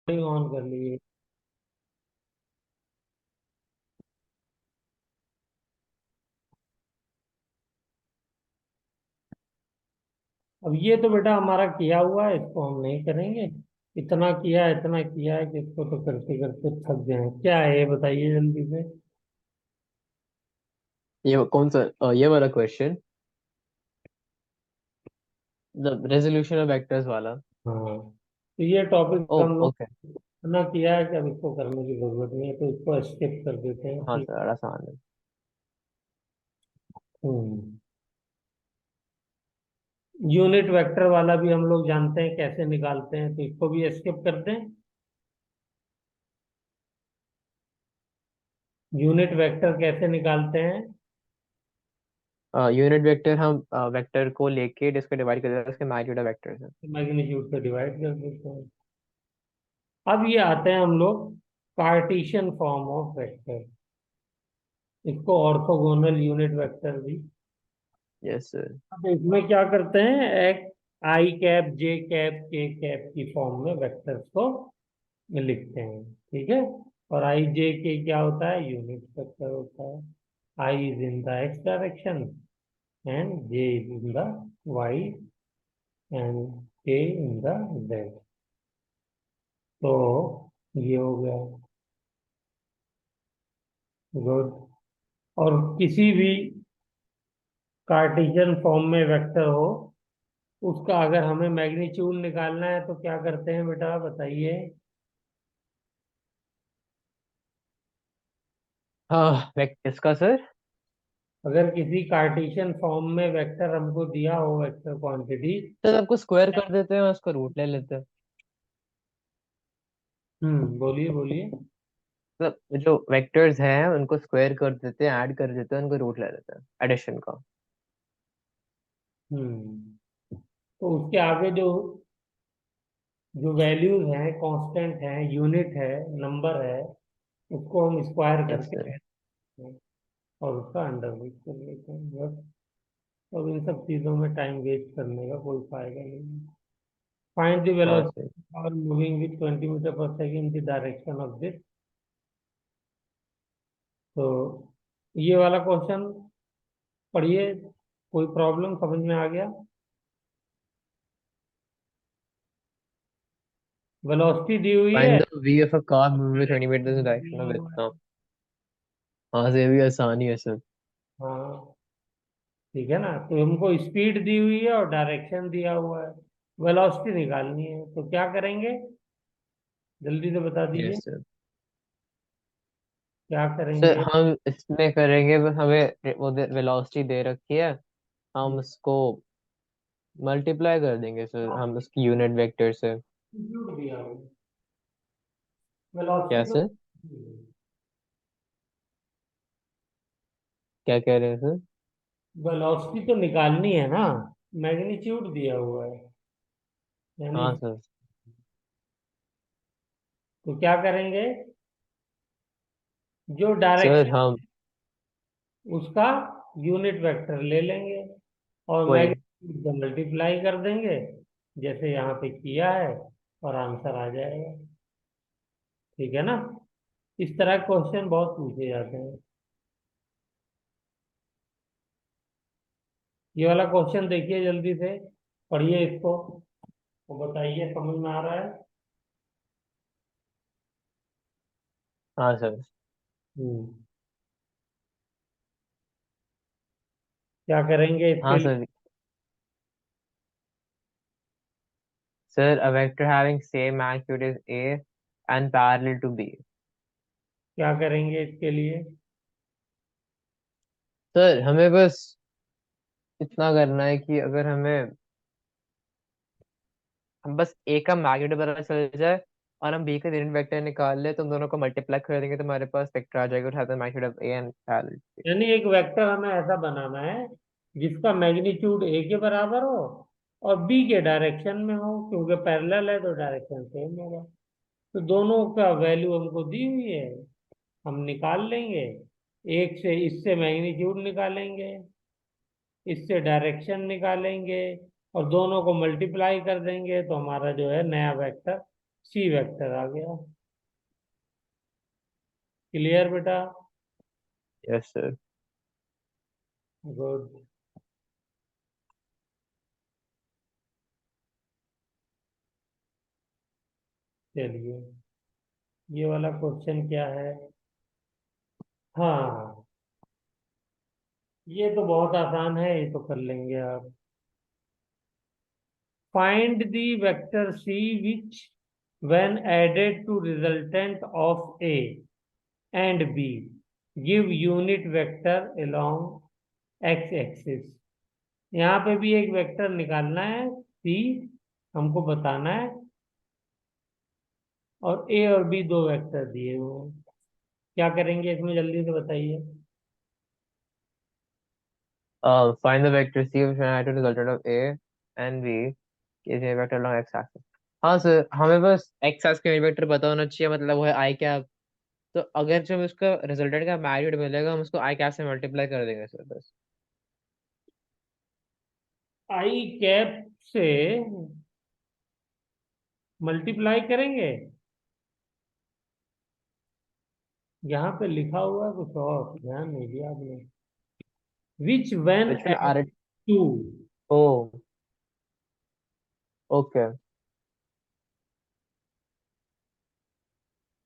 On कर लिए। अब ये तो बेटा हमारा किया हुआ है, इसको हम नहीं करेंगे। इतना किया है कि इसको तो करते करते थक गए हैं। क्या है ये बताइए जल्दी से। ये कौन सा ये वाला question, the resolution of vectors वाला। हाँ, तो ये टॉपिक ओ, हम लोग ओके। इतना किया है कि अब इसको करने की जरूरत नहीं है, तो इसको स्किप कर देते हैं हाँ कि सर, आसान है। यूनिट वेक्टर वाला भी हम लोग जानते हैं कैसे निकालते हैं, तो इसको भी स्किप कर दें। यूनिट वेक्टर कैसे निकालते हैं? यूनिट वेक्टर हम वेक्टर को लेके जिसको डिवाइड कर देते हैं उसके मैग्नीट्यूड वेक्टर से। मैग्नीट्यूड से डिवाइड कर देते हैं। अब ये आते हैं हम लोग कार्टेशियन फॉर्म ऑफ वेक्टर, इसको ऑर्थोगोनल यूनिट वेक्टर भी। Yes sir. अब इसमें क्या करते हैं, एक आई कैप जे कैप के कैप की फॉर्म में वेक्टर्स को लिखते हैं। ठीक है। और आई जे के क्या होता है, यूनिट वेक्टर होता है। I is in the X direction and J is in the Y and K in the Z. तो ये हो गया। गुड। और किसी भी कार्टेशियन फॉर्म में वेक्टर हो, उसका अगर हमें मैग्नीट्यूड निकालना है तो क्या करते हैं बेटा बताइए। हाँ, इसका सर। अगर किसी कार्टेशियन फॉर्म में वेक्टर हमको दिया हो, वेक्टर क्वांटिटी। सर आपको स्क्वायर कर देते हैं और उसका रूट ले लेते हैं। बोलिए बोलिए। मतलब जो वेक्टर्स हैं उनको स्क्वायर कर देते हैं, ऐड कर देते हैं, उनको रूट ले लेते हैं एडिशन का। तो उसके आगे जो जो वैल्यूज हैं, कांस्टेंट हैं, यूनिट है, नंबर है, उसको हम स्क्वायर यस करके सर। कहते हैं और उसका अंडर रूट कर लेते हैं बस। अब इन सब चीजों में टाइम वेस्ट करने का कोई फायदा नहीं है। फाइंड द हाँ सर। वेलोसिटी और मूविंग विद 20 मीटर पर second in the direction of this. तो ये वाला क्वेश्चन पढ़िए, कोई प्रॉब्लम समझ में आ गया? वेलोसिटी दी हुई है। Find the V of a car moving 20 metre in direction direction दिया ऑफ हुआ है। इतना। हाँ सर, ये भी आसानी है सर। हाँ, ठीक है ना। तो हमको स्पीड दी हुई है और डायरेक्शन दिया हुआ है, वेलोसिटी निकालनी है, तो क्या करेंगे जल्दी से बता दीजिए। Yes sir. क्या सर करेंगे? हम इसमें करेंगे, बस हमें वो वेलोसिटी दे रखी है, हम उसको मल्टीप्लाई कर देंगे सर, हम उसकी यूनिट वेक्टर से। एम्पलीट्यूड दिया हुआ है, क्या वेलोसिटी तो सर? क्या कह रहे हैं सर? वेलोसिटी तो निकालनी है ना, मैग्नीट्यूड दिया हुआ है यानी। हाँ सर। तो क्या करेंगे, जो सर डायरेक्शन हम उसका यूनिट वेक्टर ले लेंगे और वही। मैग्नीट्यूड से मल्टीप्लाई कर देंगे, जैसे यहाँ पे किया है, और आंसर आ जाएगा। ठीक है ना। इस तरह क्वेश्चन बहुत पूछे जाते हैं। ये वाला क्वेश्चन देखिए जल्दी से, पढ़िए इसको, तो बताइए समझ में आ रहा है? हाँ सर। हम्म क्या करेंगे इसके हाँ लिए? Sir. Sir a vector having same magnitude as A and parallel to B। क्या करेंगे इसके लिए? सर हमें बस इतना करना है कि अगर हमें हम बस ए का मैग्नीट्यूड पता चल जाए और हम बी का यूनिट वेक्टर निकाल ले, तो हम दोनों को मल्टीप्लाई कर देंगे तो हमारे पास वेक्टर आ जाएगा, उठाते magnitude of A and parallel. यानी एक वेक्टर हमें ऐसा बनाना है जिसका मैग्नीट्यूड ए के बराबर हो और बी के डायरेक्शन में हो, क्योंकि पैरेलल है तो डायरेक्शन सेम होगा। तो दोनों का वैल्यू हमको दी हुई है, हम निकाल लेंगे। एक से इससे मैग्नीट्यूड निकालेंगे, इससे डायरेक्शन निकालेंगे, और दोनों को मल्टीप्लाई कर देंगे तो हमारा जो है नया वेक्टर सी वेक्टर आ गया। क्लियर बेटा? Yes sir. गुड। चलिए, ये वाला क्वेश्चन क्या है? हाँ, ये तो बहुत आसान है, ये तो कर लेंगे आप। Find the vector C which when added to resultant of A and B give unit vector along x axis। यहाँ पे भी एक वेक्टर निकालना है C, हमको बताना है, और A और B दो वेक्टर दिए हुए हैं। क्या करेंगे इसमें, जल्दी से बताइए। Find the vector c which when added to the resultant of a and b is a vector along x axis। हाँ सर, हमें बस x axis का वेक्टर पता होना चाहिए, मतलब वो है i कैप। तो अगर जब उसका रिजल्टेंट का मैग्नीट्यूड मिलेगा, हम उसको i कैप से मल्टीप्लाई कर देंगे सर, बस। आई कैप से मल्टीप्लाई करेंगे? यहाँ पे लिखा हुआ है कुछ और, ध्यान नहीं दिया आपने। Which when which when added। To. Oh, okay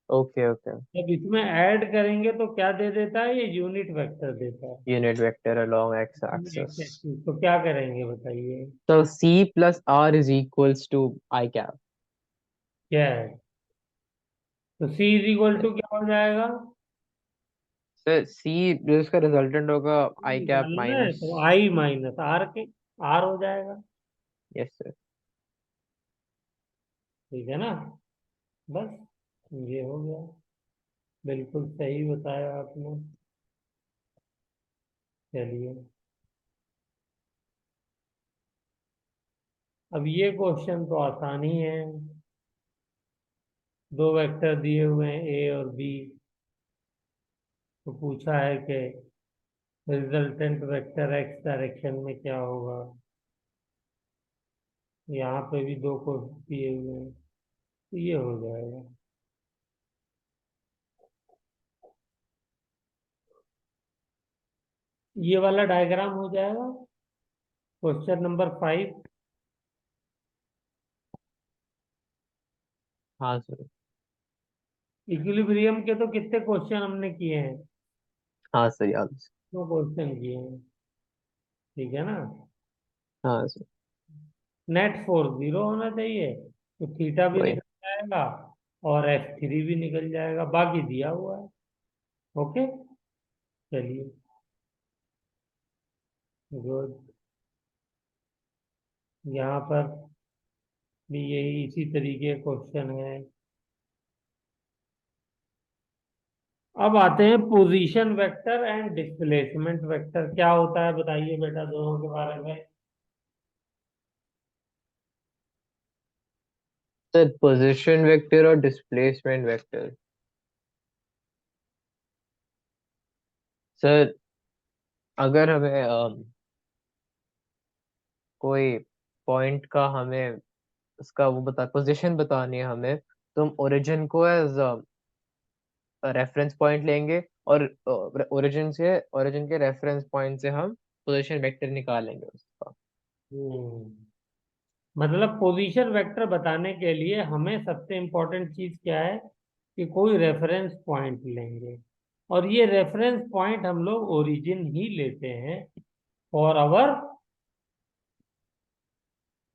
okay okay. जब इसमें ऐड करेंगे तो क्या दे देता है, ये यूनिट वेक्टर देता है। Unit vector along x X axis। Axis, तो क्या करेंगे बताइए? तो c plus r is equals to i cap। क्या है? तो C इज इक्वल टू क्या हो जाएगा? सर c जो इसका रिजल्टेंट होगा i कैप निकालना है माइनस। तो I माइनस आर के आर हो जाएगा। Yes sir. ठीक है ना? बस, ये हो गया। बिल्कुल सही बताया आपने। चलिए, अब ये क्वेश्चन तो आसान ही है। दो वेक्टर दिए हुए हैं ए और बी, तो पूछा है कि रिजल्टेंट वेक्टर एक्स डायरेक्शन में क्या होगा। यहाँ पे भी दो को दिए हुए हैं, तो ये हो जाएगा। ये वाला डायग्राम हो जाएगा। Question number 5। हाँ सर। इक्विलिब्रियम के तो कितने क्वेश्चन हमने किए हैं? हाँ सर, याद है। दो क्वेश्चन किए हैं। ठीक है ना? हाँ सर। नेट फोर्स जीरो होना चाहिए, तो थीटा भी वही। निकल जाएगा और F3 भी निकल जाएगा, बाकी दिया हुआ है। ओके, चलिए, गुड। यहाँ पर भी यही इसी तरीके क्वेश्चन है। अब आते हैं position vector and displacement vector, क्या होता है बताइए बेटा दोनों के बारे में। सर पोजीशन वेक्टर और डिस्प्लेसमेंट वेक्टर। सर अगर हमें कोई पॉइंट का हमें उसका वो बता पोजीशन बतानी है हमें, तो हम ओरिजिन को एज रेफरेंस पॉइंट लेंगे, और ओरिजिन के रेफरेंस पॉइंट से हम पोजीशन वेक्टर निकालेंगे उसका। मतलब पोजीशन वेक्टर बताने के लिए हमें सबसे इम्पोर्टेंट चीज क्या है, कि कोई रेफरेंस पॉइंट लेंगे, और ये रेफरेंस पॉइंट हम लोग ओरिजिन ही लेते हैं फॉर आवर,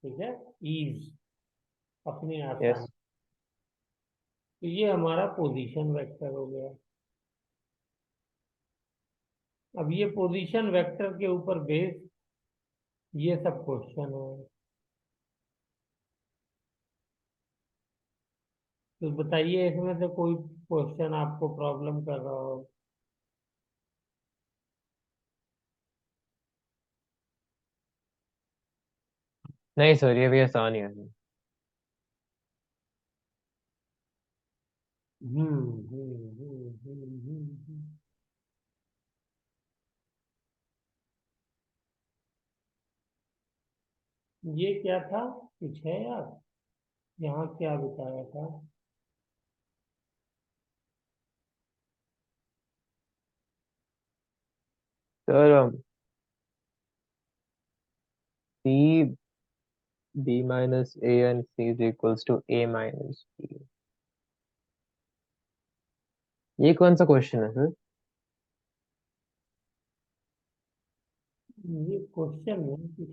ठीक है, ईज, अपनी यस। आसानी। तो ये हमारा पोजीशन वेक्टर हो गया। अब ये पोजीशन वेक्टर के ऊपर बेस ये सब क्वेश्चन है। तो बताइए इसमें से कोई क्वेश्चन आपको प्रॉब्लम कर रहा हो। नहीं सर, ये भी आसान ही है। हम्म। ये क्या था, कुछ है यार? यहाँ क्या बताया था? Sir C B minus A and C is equals to A minus B। ये कौन सा क्वेश्चन है सर? ये क्वेश्चन है कुछ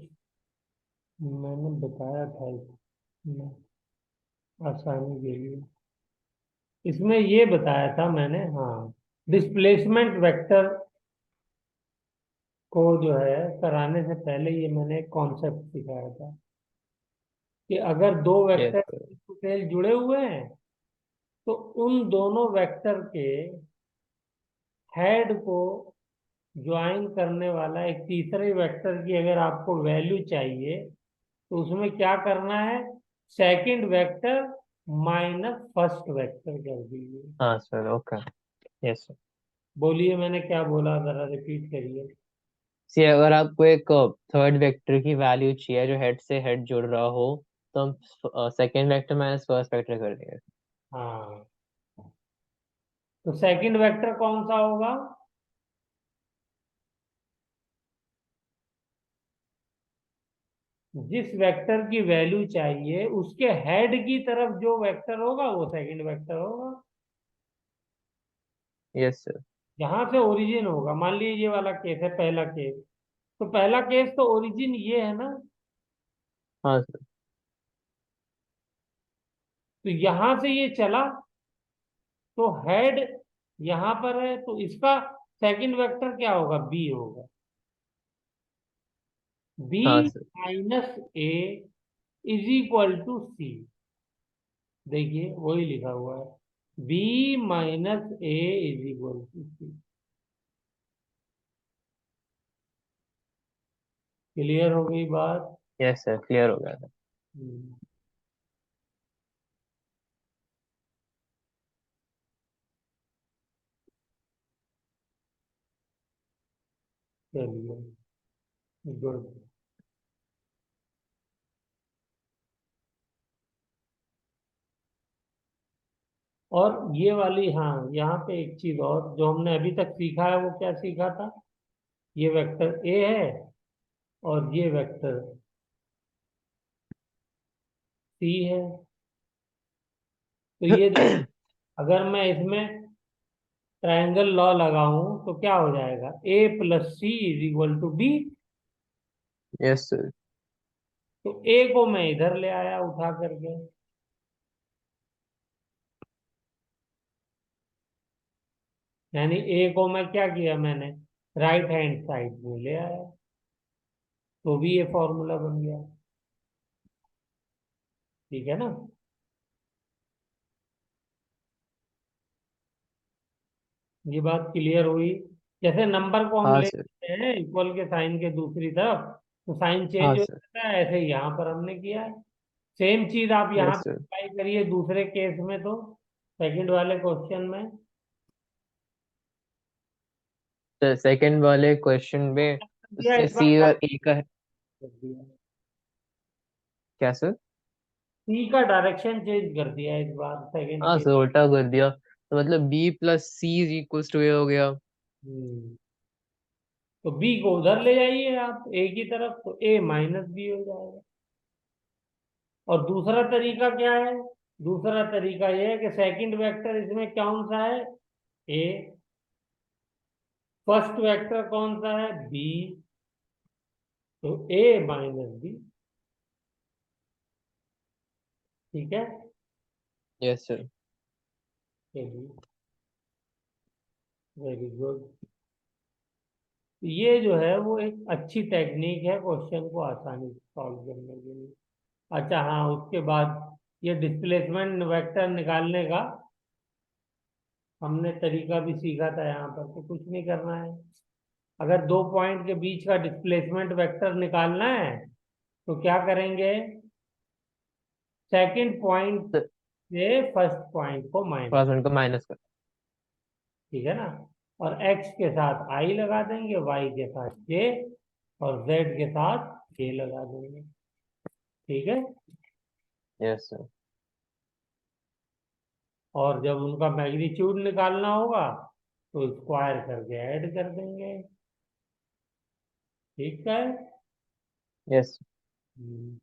मैंने बताया था इसमें, आसानी के लिए इसमें ये बताया था मैंने, हाँ। डिस्प्लेसमेंट वेक्टर को जो है कराने से पहले ये मैंने एक कॉन्सेप्ट सिखाया था कि अगर दो यस वेक्टर सर। सेल जुड़े हुए हैं तो उन दोनों वेक्टर के हेड को ज्वाइन करने वाला एक तीसरे वेक्टर की अगर आपको वैल्यू चाहिए तो उसमें क्या करना है, second vector minus first vector कर दीजिए। हाँ सर, ओके। Yes sir. बोलिए मैंने क्या बोला, जरा रिपीट करिए। सी अगर आपको एक थर्ड वेक्टर की वैल्यू चाहिए जो हेड से हेड जुड़ रहा हो, तो हम second vector minus first vector कर देंगे। हाँ, तो सेकंड वेक्टर कौन सा होगा? जिस वेक्टर की वैल्यू चाहिए उसके हेड की तरफ जो वेक्टर होगा वो सेकंड वेक्टर होगा। Yes sir. जहां से ओरिजिन होगा, मान लीजिए ये वाला केस है, पहला केस, तो पहला केस तो ओरिजिन ये है ना, हाँ सर। तो यहां से ये चला तो हेड यहां पर है तो इसका सेकंड वेक्टर क्या होगा, बी होगा। बी हाँ sir. Minus A is equal to C. देखिए वही लिखा हुआ है, B minus A is equal to C. Clear हो गई बात? यस सर, क्लियर हो गया सर। हम्म, चलिए, गुड। और ये वाली, हाँ, यहाँ पे एक चीज और जो हमने अभी तक सीखा है वो क्या सीखा था, ये वेक्टर ए है और ये वेक्टर सी है। तो ये अगर मैं इसमें ट्रायंगल लॉ लगाऊं तो क्या हो जाएगा, A plus C is equal to B. Yes sir. तो ए को मैं इधर ले आया उठा करके, यानी ए को मैं क्या किया मैंने, राइट हैंड साइड में ले आया, तो भी ये फॉर्मूला बन गया। ठीक है ना? ये बात क्लियर हुई? जैसे नंबर को हम हाँ ले सर। लेते हैं इक्वल के साइन के दूसरी तरफ तो साइन हाँ चेंज हो सर। जाता है, ऐसे ही यहाँ पर हमने किया है। सेम चीज आप यहाँ यस पे सर। अप्लाई करिए दूसरे केस में, तो सेकंड वाले क्वेश्चन में तो सेकंड वाले क्वेश्चन में दिया, इस बार सी क्या और ए का है। कर दिया, क्या सर? सी का डायरेक्शन चेंज कर दिया इस बार सेकंड हाँ केस। सर, उल्टा कर दिया, तो मतलब B plus C is equals to A हो गया। हम्म, तो बी को उधर ले जाइए आप ए की तरफ, तो ए माइनस बी हो जाएगा। और दूसरा तरीका क्या है, दूसरा तरीका यह है कि सेकंड वेक्टर इसमें कौन सा है, ए, फर्स्ट वेक्टर कौन सा है, बी, तो ए माइनस बी। ठीक है, यस सर। चलिए, वेरी गुड। ये जो है वो एक अच्छी टेक्निक है क्वेश्चन को आसानी से सॉल्व करने के लिए। अच्छा हाँ, उसके बाद ये डिस्प्लेसमेंट वेक्टर निकालने का हमने तरीका भी सीखा था यहाँ पर, तो कुछ नहीं करना है। अगर दो पॉइंट के बीच का डिस्प्लेसमेंट वेक्टर निकालना है तो क्या करेंगे, सेकंड पॉइंट से फर्स्ट पॉइंट को माइनस, फर्स्ट वन को माइनस कर। ठीक है ना, और एक्स के साथ आई लगा देंगे, वाई के साथ जे, और जेड के साथ के लगा देंगे। ठीक है, यस सर। और जब उनका मैग्नीट्यूड निकालना होगा तो स्क्वायर करके ऐड कर देंगे। ठीक है। यस। हम्म।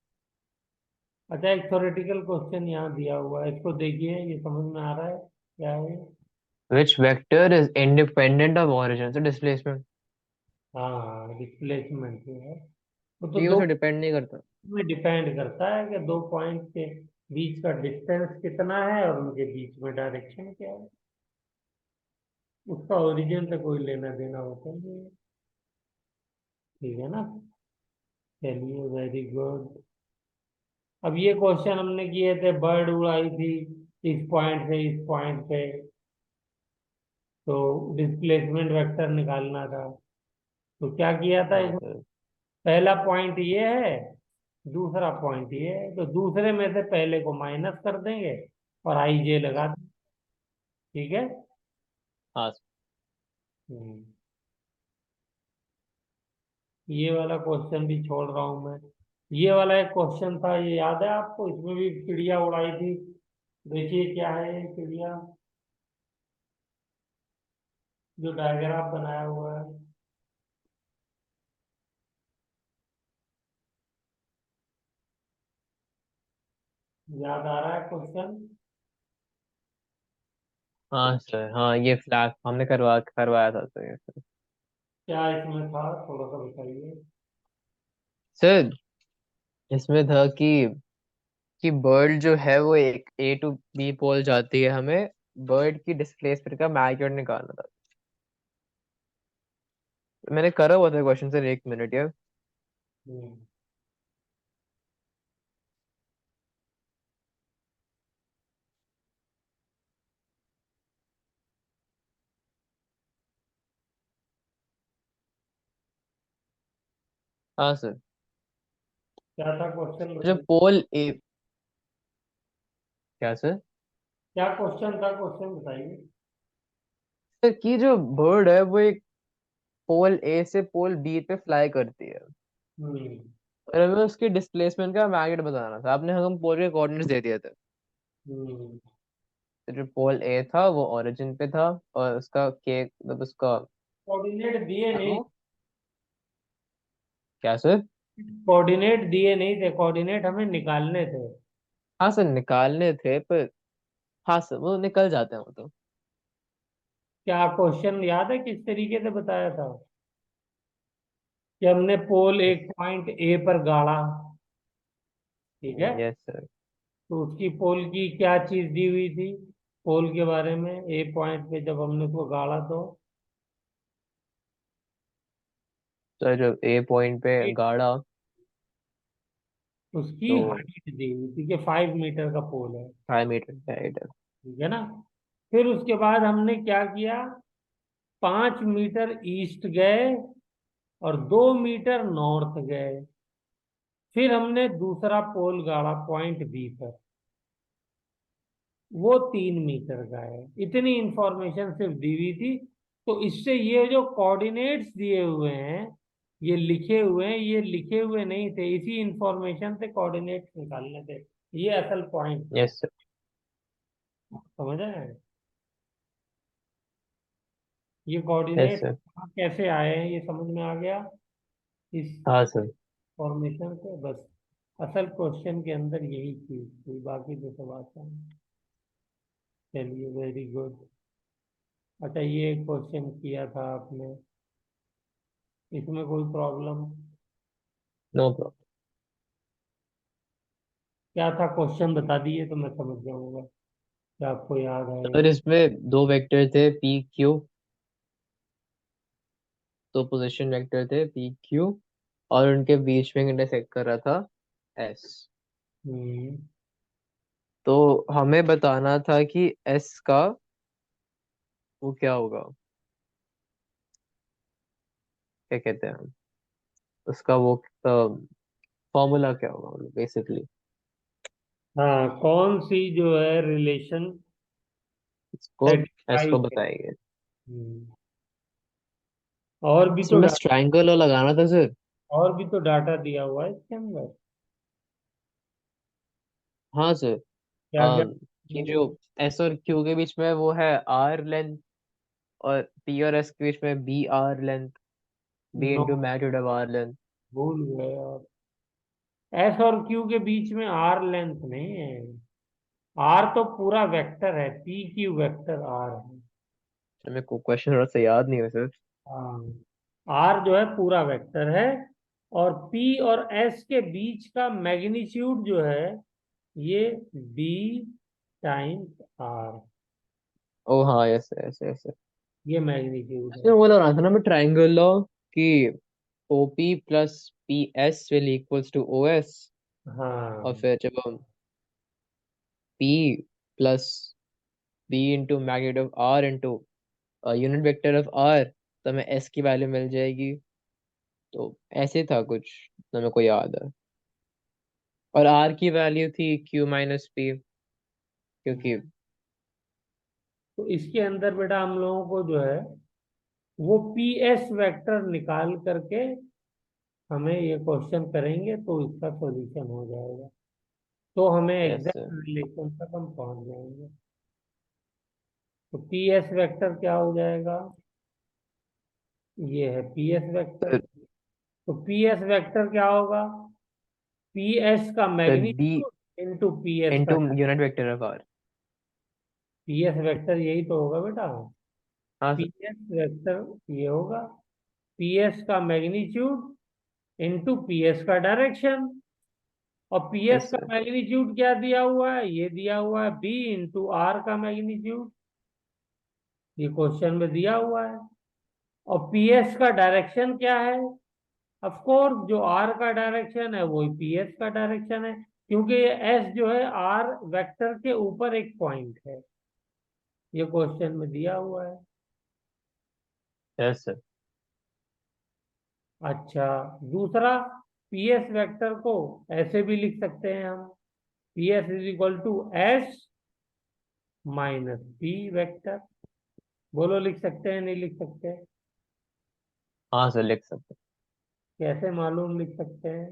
अच्छा, एक थ्योरेटिकल क्वेश्चन यहाँ दिया हुआ है, इसको देखिए, ये समझ में आ रहा है क्या है? Which vector is independent of origin, से डिस्प्लेसमेंट। हाँ, डिस्प्लेसमेंट है। तो पी दो से डिपेंड नहीं करता। में डिपेंड करता है कि दो पॉइंट के बीच का डिस्टेंस कितना है और उनके बीच में डायरेक्शन क्या है। उसका ओरिजिन से कोई लेना देना होता नहीं है। ठीक है ना? चलिए, वेरी गुड। अब ये क्वेश्चन हमने किए थे, बर्ड उड़ाई थी इस पॉइंट से इस पॉइंट पे, तो डिस्प्लेसमेंट वेक्टर निकालना था। तो क्या किया था हाँ इसमें? सर। पहला पॉइंट ये है, दूसरा पॉइंट ये है, तो दूसरे में से पहले को माइनस कर देंगे और आई जे लगा देंगे। ठीक है। हाँ सर। हम्म। ये वाला क्वेश्चन भी छोड़ रहा हूं मैं। ये वाला एक क्वेश्चन था, ये याद है आपको? इसमें भी चिड़िया उड़ाई थी। देखिए क्या है ये चिड़िया, जो डायग्राफ बनाया हुआ है। याद आ रहा है क्वेश्चन? हाँ सर, हाँ ये फ्लैग हमने करवाया था सर, ये सर। क्या इसमें था, थोड़ा सा बताइए। सर, इसमें था कि बर्ड जो है वो एक ए टू बी पोल जाती है, हमें बर्ड की डिस्प्लेसमेंट का मैग्नीट्यूड निकालना था। मैंने करा हुआ था क्वेश्चन सर, 1 मिनट यार। हम्म। हाँ सर। क्या था क्वेश्चन, जो बताइए। पोल ए, क्या सर? क्या क्वेश्चन था, क्वेश्चन बताइए। सर की जो बर्ड है वो एक पोल ए से पोल बी पे फ्लाई करती है, हम्म। और हमें उसकी डिस्प्लेसमेंट का मैग्नीट्यूड बताना था। आपने हम पोल के कोऑर्डिनेट्स दे दिए थे। हम्म। तो जो पोल ए था वो ओरिजिन पे था, और उसका के मतलब उसका कोऑर्डिनेट दिए नहीं। वो, क्या सर? कोऑर्डिनेट दिए नहीं थे, कोऑर्डिनेट हमें निकालने थे। हाँ सर, निकालने थे पर, हाँ सर वो निकल जाते हैं वो तो। क्या क्वेश्चन याद है किस तरीके से बताया था? कि हमने पोल एक पॉइंट ए पर गाड़ा। ठीक है। Yes sir. तो उसकी पोल की क्या चीज दी हुई थी? पोल के बारे में, ए पॉइंट पे जब हमने उसको गाड़ा तो सर जो ए पॉइंट पे गाड़ा, उसकी तो हाइट दी हुई थी कि 5 मीटर का पोल है। 5 मीटर हाइट है। ठीक है ना? फिर उसके बाद हमने क्या किया, 5 मीटर ईस्ट गए और 2 मीटर नॉर्थ गए। फिर हमने दूसरा पोल गाड़ा पॉइंट बी पर, वो 3 मीटर का है। इतनी इंफॉर्मेशन सिर्फ दी हुई थी। तो इससे ये जो कोऑर्डिनेट्स दिए हुए हैं, ये लिखे हुए हैं, ये लिखे हुए नहीं थे, इसी इंफॉर्मेशन से कोऑर्डिनेट्स निकालने थे। ये असल पॉइंट था। Yes sir. समझ आए? ये यस कोऑर्डिनेट सर। कैसे आए हैं ये समझ में आ गया इस हाँ सर। फॉर्मेशन से, बस। असल क्वेश्चन के अंदर यही चीज थी, बाकी तो सब आसान है। चलिए, वेरी गुड। अच्छा, ये क्वेश्चन किया था आपने, इसमें कोई प्रॉब्लम? No problem. क्या था क्वेश्चन, बता दिए तो मैं समझ जाऊंगा कि आपको याद है। सर इसमें दो वेक्टर थे पी क्यू, दो पोजीशन वेक्टर थे पी क्यू, और उनके बीच में इंटरसेक्ट कर रहा था एस। हम्म। तो हमें बताना था कि एस का वो क्या होगा, क्या कहते हैं हम, उसका वो फॉर्मूला क्या होगा बेसिकली। हाँ, कौन सी जो है रिलेशन इसको एस सेटिस्फाई को है? बताएंगे। और भी तो इसमें ट्रायंगल और लगाना था सर। और भी तो डाटा दिया हुआ है इसके अंदर। हाँ सर। क्या क्या? कि जो एस और क्यू के बीच में वो है आर लेंथ, और पी और एस के बीच में B R length, B no, into magnitude of R length. भूल गए। और एस और क्यू के बीच में आर लेंथ नहीं है। आर तो पूरा वेक्टर है, पी क्यू वेक्टर आर है। मेरे को क्वेश्चन थोड़ा सा याद नहीं है सर। हाँ, आर जो है पूरा वेक्टर है। और पी और एस के बीच का मैग्नीट्यूड जो है ये बी टाइम्स आर, ओ हाँ, यस यस यस। ये मैग्नीट्यूड है। मैं बोल रहा था ना, मैं ट्राइंगल लॉ कि OP plus P S will equals to O S. और हाँ, फिर जब हम P plus B into magnitude of R into unit vector of R, तो हमें एस की वैल्यू मिल जाएगी। तो ऐसे था कुछ, तो मेरे को याद है। और आर की वैल्यू थी क्यू माइनस पी, क्योंकि तो इसके अंदर बेटा हम लोगों को जो है वो पी एस वेक्टर निकाल करके हमें ये क्वेश्चन करेंगे तो इसका सॉल्यूशन हो जाएगा। तो हमें यस एग्जैक्ट सर। रिलेशन तक हम पहुंच जाएंगे। तो पी एस वेक्टर क्या हो जाएगा? ये है पी एस वेक्टर। तो पी एस वेक्टर क्या होगा? पी एस का sir B magnitude into P S का, into unit vector of R. P S vector यही तो होगा बेटा। हाँ पी सर। एस वेक्टर ये होगा, पी एस का मैग्नीट्यूड इंटू पी एस का डायरेक्शन। और पी एस यस का सर। मैग्नीट्यूड क्या दिया हुआ है? ये दिया हुआ है बी इंटू आर का मैग्नीट्यूड, ये क्वेश्चन में दिया हुआ है। और पी एस का डायरेक्शन क्या है? ऑफ कोर्स जो आर का डायरेक्शन है वही पी एस का डायरेक्शन है, क्योंकि ये एस जो है आर वेक्टर के ऊपर एक पॉइंट है, ये क्वेश्चन में दिया हुआ है। Yes sir. अच्छा, दूसरा, पी एस वेक्टर को ऐसे भी लिख सकते हैं हम, P S is equal to S minus P vector. बोलो, लिख सकते हैं नहीं लिख सकते? हाँ सर, लिख सकते कैसे मालूम लिख सकते हैं?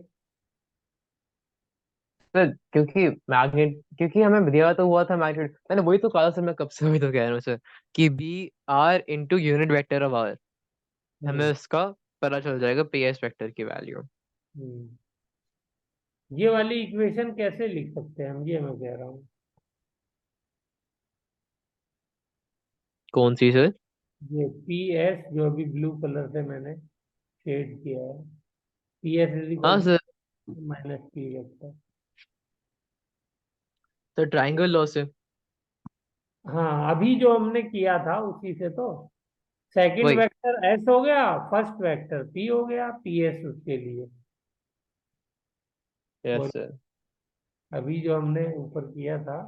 हैं सर, क्योंकि मैग्नेट, क्योंकि हमें दिया तो हुआ था मैग्नेट, मैंने वही तो कहा सर, मैं कब से वही तो कह रहा हूँ सर, कि B R into unit vector of R, हमें हम्म। उसका पता चल जाएगा पी एस वेक्टर की वैल्यू। हम्म। ये वाली इक्वेशन कैसे लिख सकते हैं हम, ये मैं कह रहा हूँ। कौन सी सर? ये पी एस जो अभी ब्लू कलर से मैंने शेड किया है, पी एस इज हाँ equal sir. To minus P vector. Sir triangle law से। हाँ, अभी जो हमने किया था उसी से तो। सेकंड वही। वेक्टर एस हो गया, फर्स्ट वेक्टर पी हो गया, पी एस उसके लिए। यस बोल, सर। अभी जो हमने ऊपर किया था,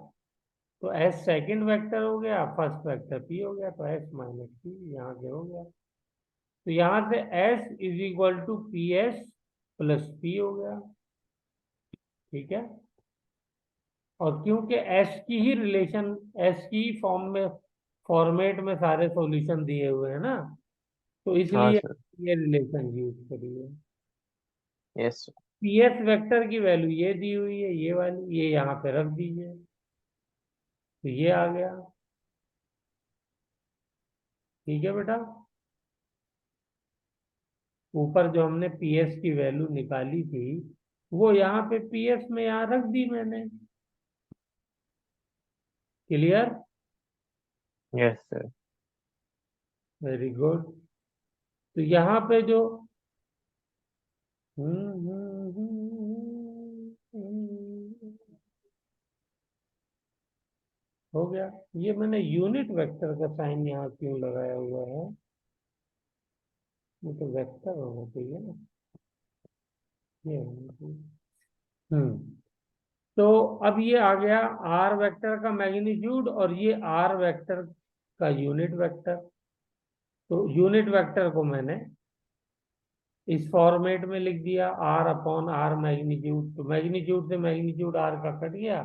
तो एस सेकंड वेक्टर हो गया, फर्स्ट वेक्टर पी हो गया, तो एस माइनस पी यहाँ से हो गया। तो यहाँ से S is equal to P S plus P हो गया। ठीक है। और क्योंकि एस की ही रिलेशन, एस की फॉर्म में, फॉर्मेट में सारे सॉल्यूशन दिए हुए हैं ना, तो हाँ इसलिए सर। ये रिलेशन यूज करिए। यस। पी एस वेक्टर की वैल्यू ये दी हुई है, ये वाली, ये यहाँ पे रख दीजिए, तो ये आ गया। ठीक है बेटा। ऊपर जो हमने पी एस की वैल्यू निकाली थी वो यहाँ पे पी एस में यहाँ रख दी मैंने। Clear? Yes sir. Very good. तो यहाँ पे जो हो गया। ये मैंने यूनिट वेक्टर का साइन यहाँ क्यों लगाया हुआ है? ये तो वेक्टर होना चाहिए ना, ये होना चाहिए। तो अब ये आ गया आर वेक्टर का मैग्नीट्यूड, और ये आर वेक्टर का यूनिट वेक्टर। तो यूनिट वेक्टर को मैंने इस फॉर्मेट में लिख दिया, आर अपॉन आर मैग्नीट्यूड। तो मैग्नीट्यूड से मैग्नीट्यूड आर का कट गया,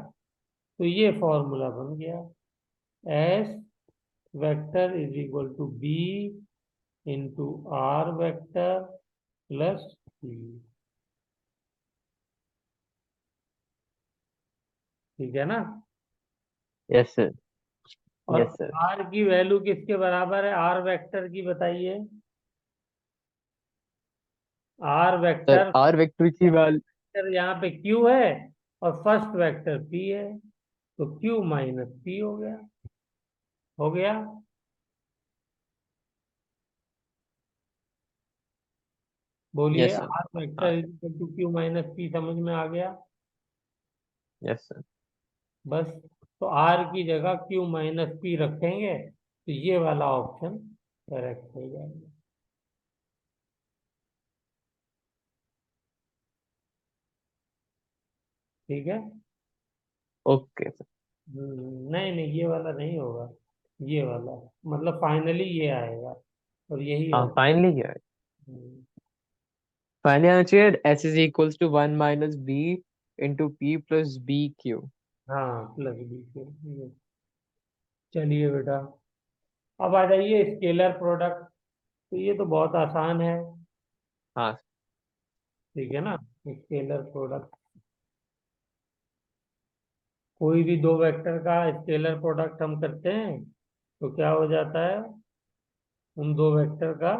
तो ये फॉर्मूला बन गया, S vector is equal to B into R vector plus C. ठीक है ना? Yes sir. और यस सर। आर की वैल्यू किसके बराबर है, आर वेक्टर की बताइए। R sir vector R vector की वैल्यू। यहाँ पे क्यू है और फर्स्ट वेक्टर पी है, तो क्यू माइनस पी हो गया। हो गया। बोलिए, यस सर। आर हाँ। Vector equal to Q minus P, समझ में आ गया। Yes sir. बस, तो आर की जगह क्यू माइनस पी रखेंगे तो ये वाला ऑप्शन करेक्ट हो जाएगा। ठीक है। Okay sir. नहीं नहीं, ये वाला नहीं होगा, ये वाला, मतलब फाइनली ये आएगा और यही हाँ ऑप्शन। फाइनली क्या है? फाइनली आना चाहिए S is equals to 1 - B into P plus B Q. हाँ, प्लस बी के। चलिए बेटा, अब आ जाइए स्केलर प्रोडक्ट। तो ये तो बहुत आसान है। हाँ। ठीक है ना। स्केलर प्रोडक्ट, कोई भी दो वेक्टर का स्केलर प्रोडक्ट हम करते हैं तो क्या हो जाता है, उन दो वेक्टर का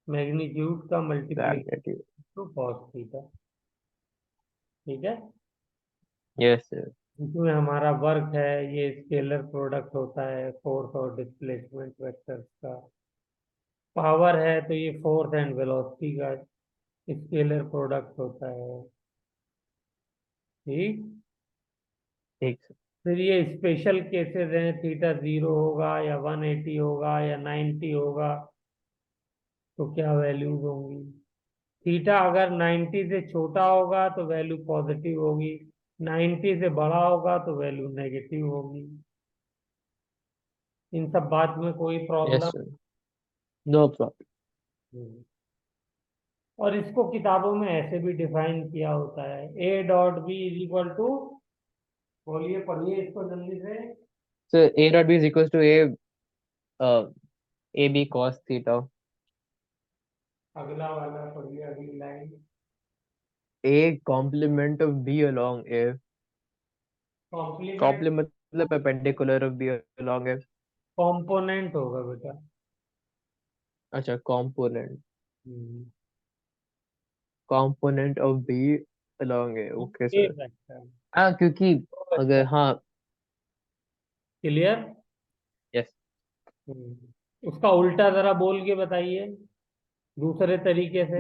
मैग्नीट्यूड का multiplication magnitude. To cos theta. ठीक है। Yes sir. इसमें हमारा वर्क है, ये स्केलर प्रोडक्ट होता है फोर्स और डिस्प्लेसमेंट वेक्टर्स का। पावर है तो ये फोर्स एंड वेलोसिटी का स्केलर प्रोडक्ट होता है। ठीक। ठीक सर। फिर ये स्पेशल केसेस हैं, थीटा 0 होगा या 180 होगा या 90 होगा तो क्या वैल्यूज होंगी। थीटा अगर 90 से छोटा होगा तो वैल्यू पॉजिटिव होगी, 90 से बड़ा होगा तो वैल्यू नेगेटिव होगी। इन सब बात में कोई yes problem. Sir. No problem. और इसको किताबों में ऐसे भी डिफाइन किया होता है, A dot B is equal to, बोलिए पढ़िए इसको जल्दी से। Sir A dot B is equals to A A B cos theta. अगला वाला पढ़िए, अगली line. A complement of B along A. Complement, complement मतलब perpendicular of B along A. Component होगा बेटा। अच्छा component. Hmm, component of B along A, okay A sir. Vector. हाँ क्योंकि अगर हाँ। क्लियर। यस। उसका उल्टा जरा बोल के बताइए, दूसरे तरीके से।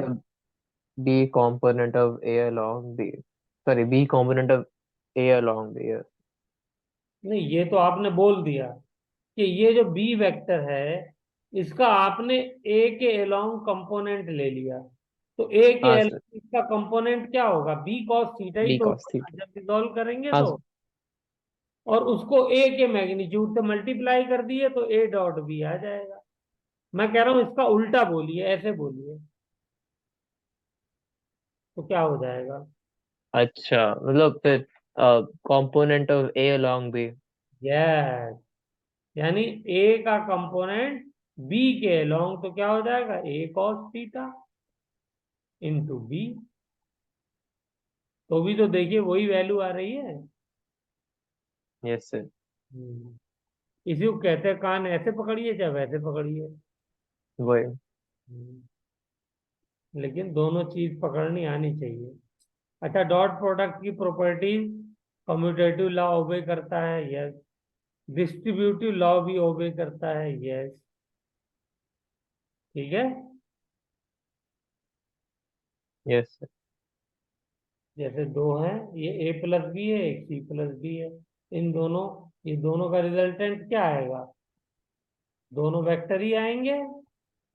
B component of A along B. Sorry B component of A along B. नहीं, ये तो आपने बोल दिया कि ये जो बी वेक्टर है इसका आपने ए के अलोंग कंपोनेंट ले लिया, तो ए के हाँ सर। अलोंग इसका कंपोनेंट क्या होगा, बी कॉस थीटा ही बी तो कॉस होगा थीटा। जब रिजॉल्व करेंगे हाँ तो। सर। और उसको ए के मैग्नीट्यूड से मल्टीप्लाई कर दिए तो ए डॉट बी आ जाएगा। मैं कह रहा हूं इसका उल्टा बोलिए, ऐसे बोलिए तो क्या हो जाएगा। अच्छा मतलब फिर component of A along B. Yes, यानी ए का कंपोनेंट बी के अलोंग तो क्या हो जाएगा, ए कॉस थीटा इंटू बी। तो भी तो देखिए वही वैल्यू आ रही है। Yes sir. हम्म, इसी को कहते हैं कान ऐसे पकड़िए चाहे वैसे पकड़िए। वही। हम्म, लेकिन दोनों चीज पकड़नी आनी चाहिए। अच्छा, डॉट प्रोडक्ट की प्रॉपर्टीज, कम्यूटेटिव लॉ ओबे करता है, यस। डिस्ट्रीब्यूटिव लॉ भी ओबे करता है, यस। ठीक है। Yes sir. जैसे दो हैं, ये ए प्लस बी है, एक सी प्लस बी है, इन दोनों, ये दोनों का रिजल्टेंट क्या आएगा, दोनों वेक्टर ही आएंगे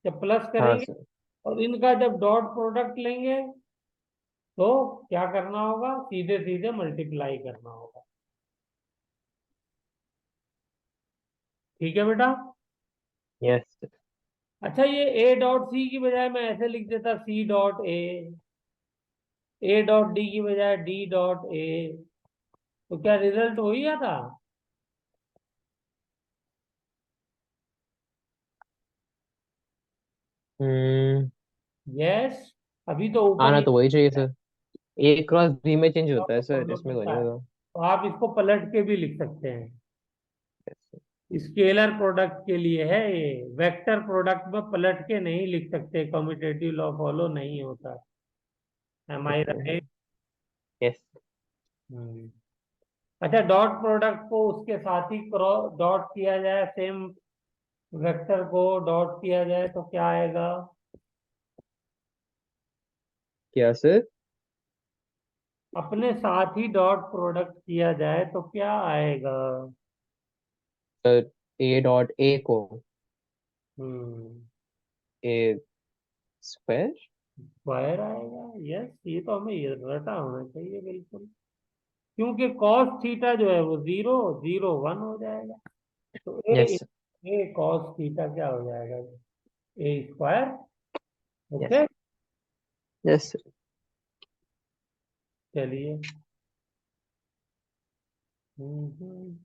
जब प्लस हाँ करेंगे। सर। और इनका जब डॉट प्रोडक्ट लेंगे तो क्या करना होगा, सीधे सीधे मल्टीप्लाई करना होगा। ठीक है बेटा। Yes sir. अच्छा, ये ए डॉट सी की बजाय मैं ऐसे लिख देता, C dot A dot D की बजाय डी डॉट ए, तो क्या रिजल्ट हो ही जाता। हम्म। यस। अभी तो ऊपर आना ही तो वही चाहिए सर। ए क्रॉस बी में चेंज होता है सर, इसमें कोई होता नहीं है, होता। तो आप इसको पलट के भी लिख सकते हैं। स्केलर प्रोडक्ट के लिए है ये, वेक्टर प्रोडक्ट में पलट के नहीं लिख सकते, कम्यूटेटिव लॉ फॉलो नहीं होता। एम आई ओके। राइट? यस। अच्छा, डॉट प्रोडक्ट को उसके साथ ही क्रॉस डॉट किया जाए, सेम वेक्टर को डॉट किया जाए तो क्या आएगा? क्या सर? अपने साथ ही डॉट प्रोडक्ट किया जाए तो क्या आएगा? सर ए डॉट ए को हम्म ए स्क्वायर। स्क्वायर आएगा। यस, ये तो हमें ये रटा होना चाहिए बिल्कुल, क्योंकि कॉस थीटा जो है वो जीरो जीरो वन हो जाएगा। तो yes sir. A cos theta क्या हो जाएगा? A square. Yes. Okay, yes sir. चलिए। हम्म, हम्म,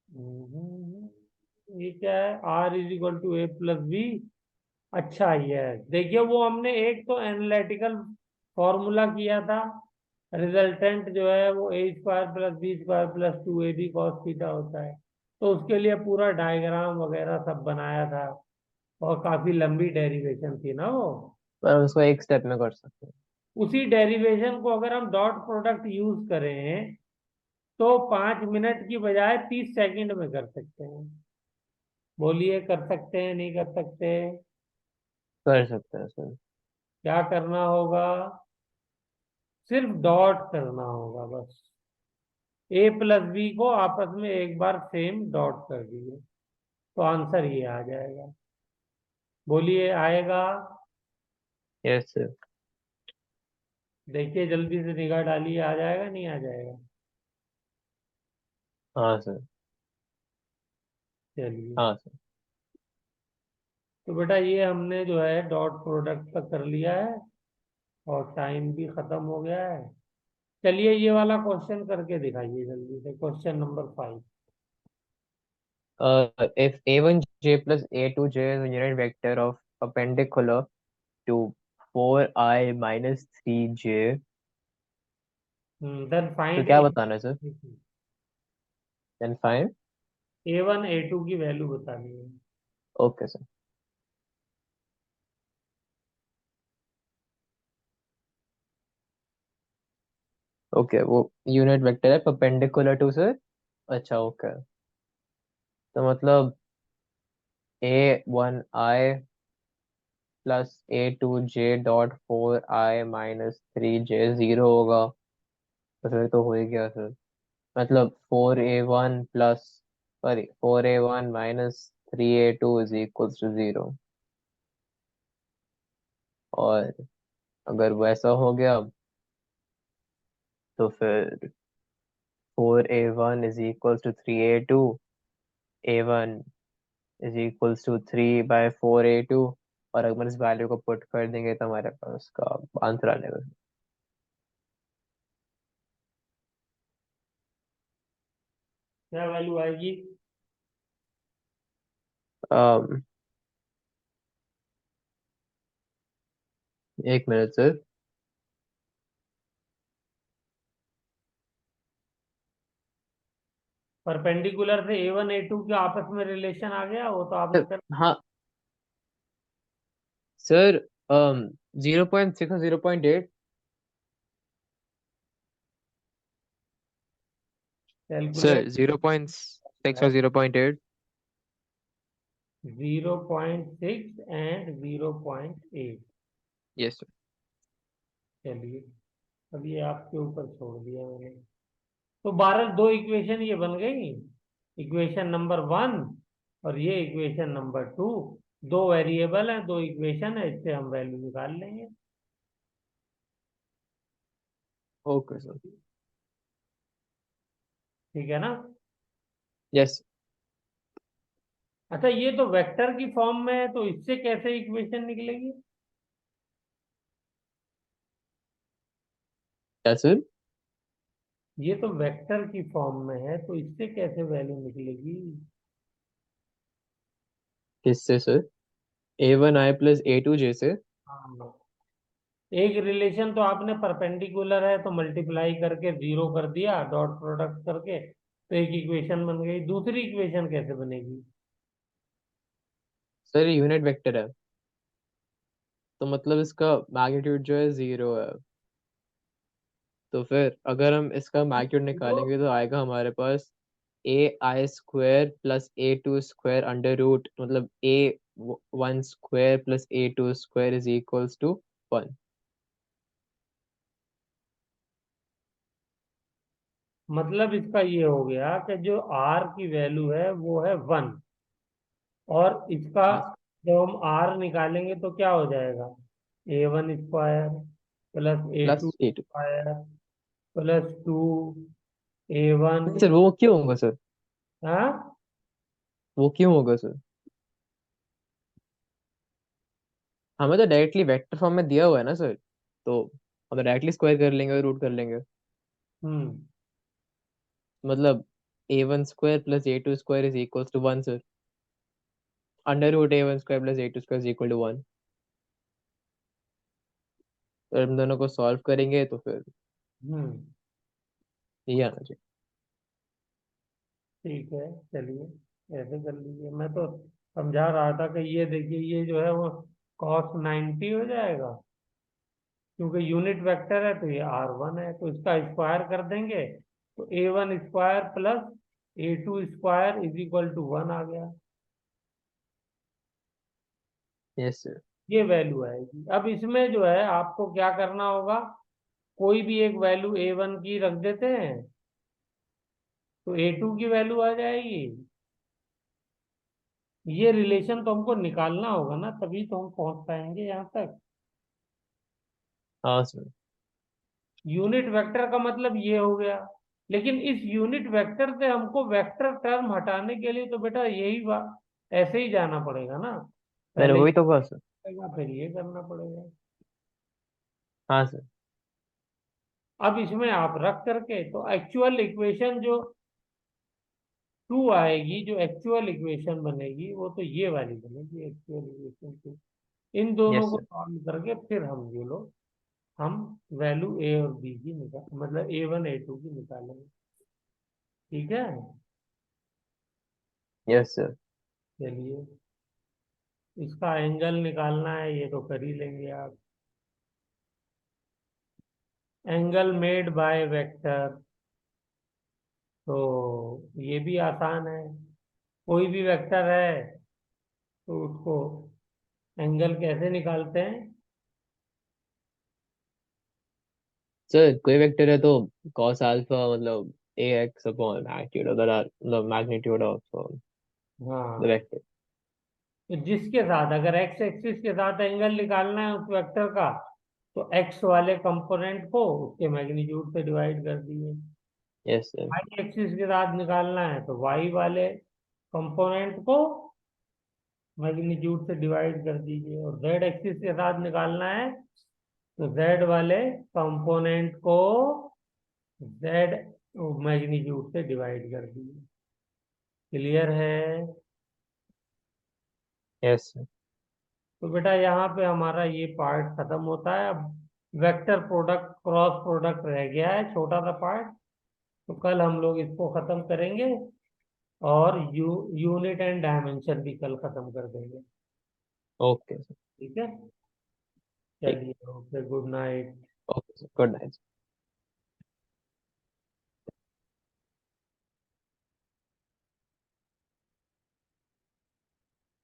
हम्म, ये क्या है? R is equal to A plus B. अच्छा, ये है, देखिए वो हमने एक तो एनालिटिकल फॉर्मूला किया था, रिजल्टेंट जो है वो A square plus B square plus two A B cos theta होता है। तो उसके लिए पूरा डायग्राम वगैरह सब बनाया था, और काफी लंबी डेरिवेशन थी ना वो। पर उसको एक स्टेप में कर सकते हैं। उसी डेरिवेशन को अगर हम डॉट प्रोडक्ट यूज करें तो 5 मिनट की बजाय 30 सेकंड में कर सकते हैं। बोलिए, कर सकते हैं नहीं कर सकते? कर सकते हैं सर। क्या करना होगा? सिर्फ डॉट करना होगा बस। ए प्लस बी को आपस में एक बार सेम डॉट कर दिए तो आंसर ये आ जाएगा। बोलिए, आएगा? Yes sir. देखिए जल्दी से निगाह डालिए, आ जाएगा नहीं आ जाएगा? हाँ सर। चलिए, हाँ सर। तो बेटा ये हमने जो है डॉट प्रोडक्ट तक कर लिया है, और टाइम भी खत्म हो गया है। चलिए ये वाला क्वेश्चन करके दिखाइए जल्दी से, question number 5। If a1j plus a2j is a unit vector of perpendicular to 4i minus 3j, then तो फाइंड क्या बताना है sir? Then find. A1 A2 की वैल्यू बतानी है। Okay sir. ओके, वो यूनिट वेक्टर है परपेंडिकुलर टू सर। अच्छा ओके। तो मतलब a1i plus a2j dot 4i-3j zero होगा। तो फिर तो हो ही गया सर। मतलब 4a1 plus, sorry, 4a1 minus 3a2 is equals to zero. और अगर वैसा हो गया तो फिर 4a1 is equals to 3a2, a1 is equals to 3/4a2। और अगर इस वैल्यू को पुट कर देंगे तो हमारे पास उसका आंसर आ जाएगा। क्या वैल्यू आएगी? um, एक मिनट सर। परपेंडिकुलर से A1 A2 के आपस में रिलेशन आ गया, वो तो आपने कर हाँ सर। 0.6 और 0.8। कैलकुलेट। सर 0.6 और 0.8। 0.6 एंड 0.8। Yes sir. चलिए, अब ये आपके ऊपर छोड़ दिया मैंने। तो 12 दो इक्वेशन ये बन गई, इक्वेशन नंबर 1 और ये इक्वेशन नंबर 2। दो वेरिएबल है, दो इक्वेशन है, इससे हम वैल्यू निकाल लेंगे। Okay sir. ठीक है ना? यस। अच्छा, ये तो वेक्टर की फॉर्म में है, तो इससे कैसे इक्वेशन निकलेगी? क्या सर? ये तो वेक्टर की फॉर्म में है, तो इससे कैसे वैल्यू निकलेगी? किससे सर? a1i प्लस a2j से। हाँ, एक रिलेशन तो आपने परपेंडिकुलर है तो मल्टीप्लाई करके जीरो कर दिया डॉट प्रोडक्ट करके, तो एक इक्वेशन बन गई। दूसरी इक्वेशन कैसे बनेगी? सर यूनिट वेक्टर है, तो मतलब इसका मैग्नीट्यूड जो है 0 है। तो फिर अगर हम इसका मैग्नीट्यूड जीरो। निकालेंगे तो आएगा हमारे पास ai² + a2² अंडर रूट, मतलब a1² + a2² is equals to 1। मतलब इसका ये हो गया कि जो आर की वैल्यू है वो है 1, और इसका हाँ, जब हम आर निकालेंगे तो क्या हो जाएगा? A1² plus A plus two a2। Square plus 2 A1। नहीं सर, वो क्यों होगा सर? हाँ। वो क्यों होगा सर? हमें तो डायरेक्टली वेक्टर फॉर्म में दिया हुआ है ना सर, तो हम तो डायरेक्टली स्क्वायर कर लेंगे और रूट कर लेंगे। हम्म। मतलब a1² + a2² is equals to 1 sir. Under root a1² + a2² is equal to 1। तो हम दोनों को सॉल्व करेंगे तो फिर हम्म। ये आना चाहिए। ठीक है, चलिए ऐसे कर लीजिए। मैं तो समझा रहा था कि ये देखिए, ये जो है वो cos 90 हो जाएगा, क्योंकि यूनिट वेक्टर है तो ये R1 है, तो इसका स्क्वायर कर देंगे तो A1² plus A2² is equal to 1 आ गया। Yes sir. ये वैल्यू आएगी। अब इसमें जो है आपको क्या करना होगा, कोई भी एक वैल्यू A1 की रख देते हैं तो A2 की वैल्यू आ जाएगी। ये रिलेशन तो हमको निकालना होगा ना, तभी तो हम पहुंच पाएंगे यहाँ तक। हाँ सर। यूनिट वेक्टर का मतलब ये हो गया। लेकिन इस यूनिट वेक्टर से हमको वेक्टर टर्म हटाने के लिए तो बेटा यही बात, ऐसे ही जाना पड़ेगा ना। मैंने पहले ये वही तो कहा सर। करेगा, फिर ये करना पड़ेगा। हाँ सर। अब इसमें आप रख करके तो एक्चुअल इक्वेशन जो 2 आएगी, जो एक्चुअल इक्वेशन बनेगी वो तो ये वाली बनेगी, एक्चुअल इक्वेशन 2। इन दोनों यस को सर। सॉल्व करके फिर हम ये लो, हम वैल्यू ए और बी की निकाल, मतलब A1 A2 की निकालेंगे। ठीक है। Yes sir. चलिए, इसका एंगल निकालना है, ये तो कर ही लेंगे आप। एंगल मेड बाय वेक्टर, तो ये भी आसान है। कोई भी वेक्टर है तो उसको एंगल कैसे निकालते हैं? सर कोई वेक्टर है तो cos अल्फा मतलब ax upon magnitude of the, मतलब मैग्नीट्यूड ऑफ द हाँ, वेक्टर। तो जिसके साथ अगर एक्स एक्सिस के साथ एंगल निकालना है उस वेक्टर का, तो एक्स वाले कंपोनेंट को उसके मैग्नीट्यूड से डिवाइड कर दिए। Yes sir. वाई एक्सिस के साथ निकालना है तो वाई वाले कंपोनेंट को मैग्नीट्यूड से डिवाइड कर दीजिए, और जेड एक्सिस के साथ निकालना है तो जेड वाले कंपोनेंट को जेड मैग्नीट्यूड से डिवाइड कर दीजिए। क्लियर है? Yes sir. तो बेटा यहाँ पे हमारा ये पार्ट खत्म होता है। अब वेक्टर प्रोडक्ट क्रॉस प्रोडक्ट रह गया है, छोटा सा पार्ट। तो कल हम लोग इसको खत्म करेंगे, और यूनिट एंड डायमेंशन भी कल खत्म कर देंगे। Okay sir. ठीक है। ठीक। चलिए, okay, good night. Okay sir, good night.